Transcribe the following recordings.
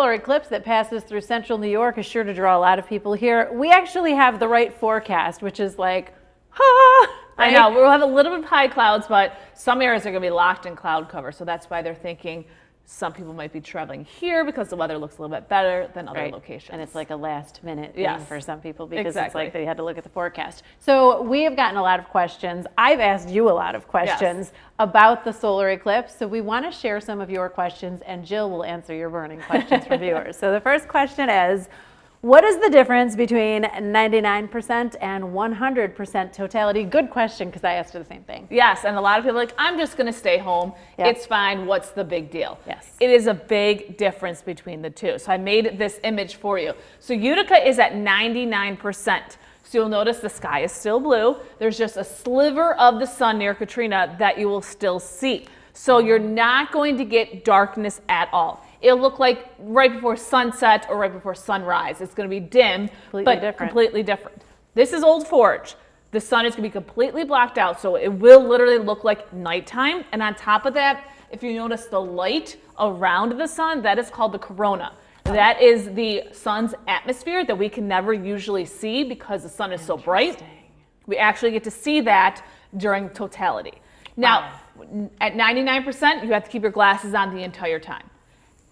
solar eclipse that passes through central New York is sure to draw a lot of people here. We actually have the right forecast, which is like, right? I know, we'll have a little bit of high clouds, but some areas are going to be locked in cloud cover. So that's why they're thinking some people might be traveling here because the weather looks a little bit better than other locations. And it's like a last minute thing for some people because it's exactly. like they had to look at the forecast. So we have gotten a lot of questions. I've asked you a lot of questions about the solar eclipse. So we want to share some of your questions, and Jill will answer your burning questions from viewers. So the first question is, what is the difference between 99% and 100% totality? Good question, because I asked her the same thing. Yes, and a lot of people are like, I'm just going to stay home. Yep. It's fine. What's the big deal? Yes. It is a big difference between the two. So I made this image for you. So Utica is at 99%. So you'll notice the sky is still blue. There's just a sliver of the sun near Katrina that you will still see. So you're not going to get darkness at all. It'll look like right before sunset or right before sunrise. It's going to be dim, completely different. This is Old Forge. The sun is going to be completely blocked out, so it will literally look like nighttime. And on top of that, if you notice the light around the sun, that is called the corona. That is the sun's atmosphere that we can never usually see because the sun is so bright. We actually get to see that during totality. Now, at 99%, you have to keep your glasses on the entire time.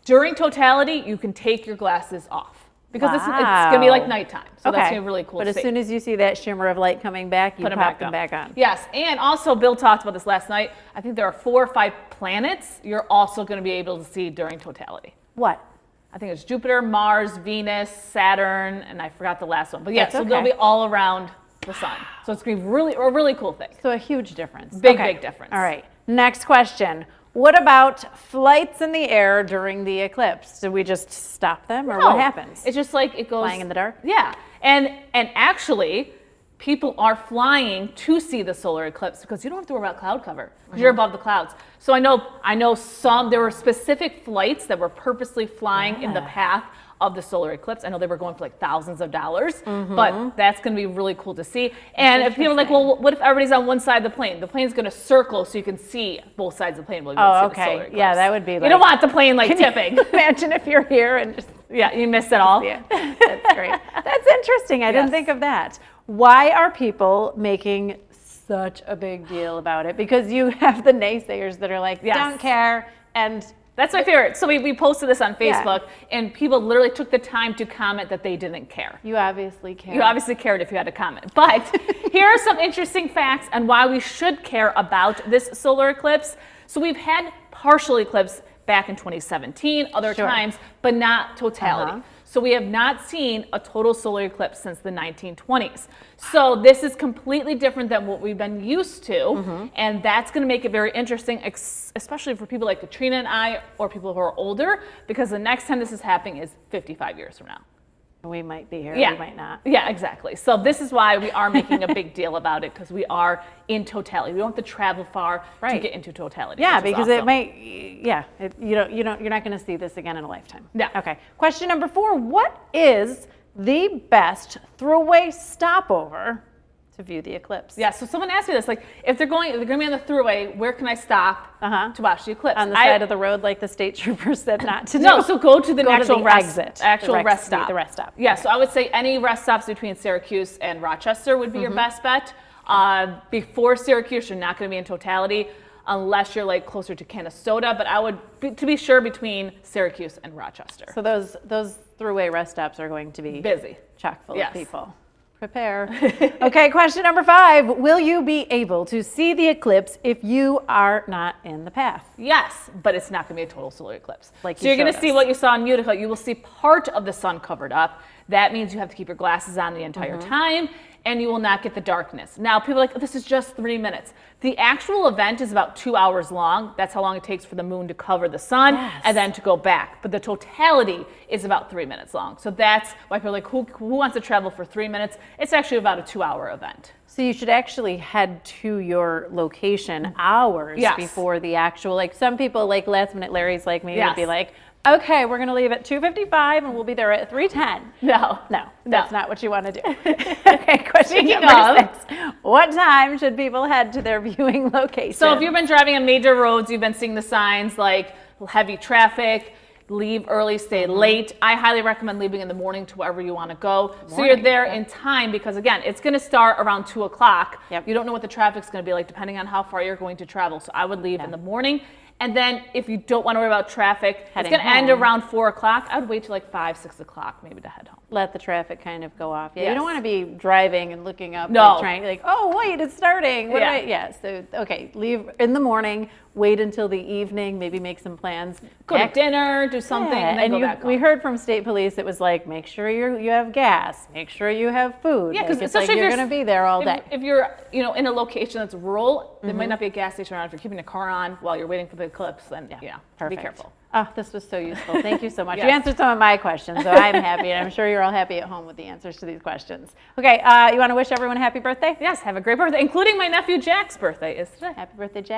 During totality, you can take your glasses off because it's going to be like nighttime. So that's going to be really cool to see. But as soon as you see that shimmer of light coming back, you pop them back on. Yes, and also Bill talked about this last night. I think there are 4 or 5 planets you're also going to be able to see during totality. What? I think it's Jupiter, Mars, Venus, Saturn, and I forgot the last one. But yeah, so they'll be all around the sun. So it's going to be a really cool thing. So a huge difference. Big difference. All right. Next question. What about flights in the air during the eclipse? Do we just stop them, or what happens? It's just like it goes flying in the dark. Yeah, and actually, people are flying to see the solar eclipse because you don't have to worry about cloud cover because you're above the clouds. So I know there were specific flights that were purposely flying in the path of the solar eclipse. I know they were going for like thousands of dollars, but that's going to be really cool to see. And if people are like, well, what if everybody's on one side of the plane? The plane's going to circle so you can see both sides of the plane. While you see the solar eclipse. Yeah, that would be. You don't want the plane like tipping. Imagine if you're here and just you missed it all. Yeah, that's great. That's interesting. I didn't think of that. Why are people making such a big deal about it? Because you have the naysayers that are like, don't care, and that's my favorite. So we posted this on Facebook, and people literally took the time to comment that they didn't care. You obviously care. You obviously cared if you had to comment. But here are some interesting facts on why we should care about this solar eclipse. So we've had partial eclipse back in 2017, other times, but not totality. So we have not seen a total solar eclipse since the 1920s. So this is completely different than what we've been used to, and that's going to make it very interesting, especially for people like Katrina and I, or people who are older, because the next time this is happening is 55 years from now. We might be here, we might not. Yeah, exactly. So this is why we are making a big deal about it, because we are in totality. We don't have to travel far to get into totality. Yeah, because it might, you're not going to see this again in a lifetime. Yeah. Okay. Question number 4, what is the best throughway stopover to view the eclipse? Yeah, so someone asked me this, like, if they're going to be on the throughway, where can I stop to watch the eclipse? On the side of the road, like the state troopers said not to do? No, so go to the actual rest stop. The rest stop. Yeah, so I would say any rest stops between Syracuse and Rochester would be your best bet. Before Syracuse, you're not going to be in totality unless you're like closer to Canastota, but I would, to be sure, between Syracuse and Rochester. So those throughway rest stops are going to be busy, chock full of people. Prepare. Okay, question number 5. Will you be able to see the eclipse if you are not in the path? Yes, but it's not going to be a total solar eclipse. So you're going to see what you saw in Utica. You will see part of the sun covered up. That means you have to keep your glasses on the entire time, and you will not get the darkness. Now, people are like, this is just 3 minutes. The actual event is about 2 hours long. That's how long it takes for the moon to cover the sun and then to go back. But the totality is about 3 minutes long. So that's why people are like, who wants to travel for 3 minutes? It's actually about a 2-hour event. So you should actually head to your location hours before the actual, like some people, like last minute Larry's like me, would be like, okay, we're going to leave at 2:55 and we'll be there at 3:10. No, that's not what you want to do. Okay, question number 6. What time should people head to their viewing location? So if you've been driving on major roads, you've been seeing the signs like heavy traffic, leave early, stay late. I highly recommend leaving in the morning to wherever you want to go. So you're there in time because, again, it's going to start around 2 o'clock. Yep. You don't know what the traffic's going to be like depending on how far you're going to travel. So I would leave in the morning. And then if you don't want to worry about traffic, Heading it's going to end home. around 4 o'clock. I would wait till like 5, 6 o'clock maybe to head home. Let the traffic kind of go off. Yeah, you Yes. don't want to be driving and looking up, No. like, trying to oh wait, it's starting. What do I? Yeah. So okay, leave in the morning. Wait until the evening. Maybe make some plans. Go to dinner, do something, Yeah, and then go back home. we heard from state police. It was like, make sure you have gas. Make sure you have food. Yeah, because it's like you're going to be there all day. If you're, in a location that's rural, there might not be a gas station around. If you're keeping your car on while you're waiting for the eclipse, then Perfect. be careful. Oh, this was so useful. Thank you so much. Yes. You answered some of my questions, so I'm happy, and I'm sure you're all happy at home with the answers to these questions. Okay, you want to wish everyone a happy birthday? Yes, have a great birthday, including my nephew Jack's birthday is today. Happy birthday, Jack.